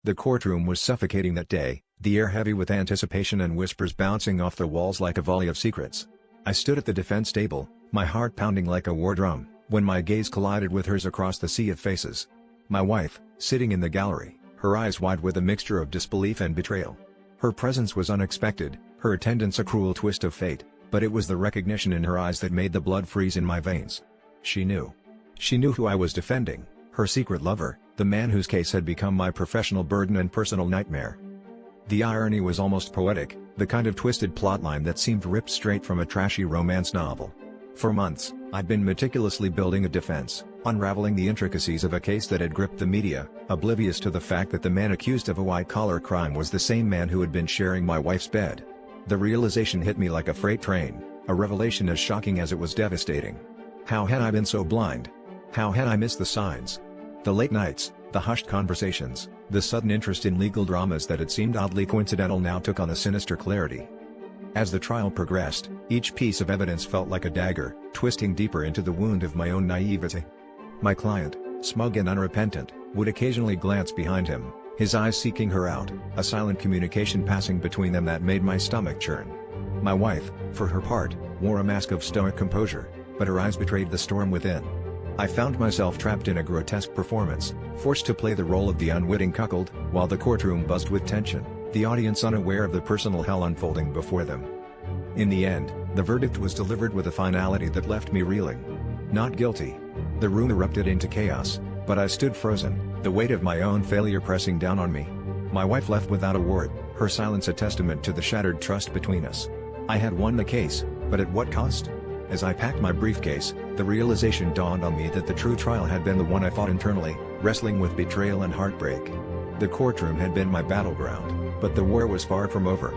The courtroom was suffocating that day, the air heavy with anticipation and whispers bouncing off the walls like a volley of secrets. I stood at the defense table, my heart pounding like a war drum, when my gaze collided with hers across the sea of faces. My wife, sitting in the gallery, her eyes wide with a mixture of disbelief and betrayal. Her presence was unexpected, her attendance a cruel twist of fate, but it was the recognition in her eyes that made the blood freeze in my veins. She knew. She knew who I was defending, her secret lover, the man whose case had become my professional burden and personal nightmare. The irony was almost poetic, the kind of twisted plotline that seemed ripped straight from a trashy romance novel. For months, I'd been meticulously building a defense, unraveling the intricacies of a case that had gripped the media, oblivious to the fact that the man accused of a white-collar crime was the same man who had been sharing my wife's bed. The realization hit me like a freight train, a revelation as shocking as it was devastating. How had I been so blind? How had I missed the signs? The late nights, the hushed conversations, the sudden interest in legal dramas that had seemed oddly coincidental now took on a sinister clarity. As the trial progressed, each piece of evidence felt like a dagger, twisting deeper into the wound of my own naivety. My client, smug and unrepentant, would occasionally glance behind him, his eyes seeking her out, a silent communication passing between them that made my stomach churn. My wife, for her part, wore a mask of stoic composure, but her eyes betrayed the storm within. I found myself trapped in a grotesque performance, forced to play the role of the unwitting cuckold, while the courtroom buzzed with tension, the audience unaware of the personal hell unfolding before them. In the end, the verdict was delivered with a finality that left me reeling. Not guilty. The room erupted into chaos, but I stood frozen, the weight of my own failure pressing down on me. My wife left without a word, her silence a testament to the shattered trust between us. I had won the case, but at what cost? As I packed my briefcase, the realization dawned on me that the true trial had been the one I fought internally, wrestling with betrayal and heartbreak. The courtroom had been my battleground, but the war was far from over.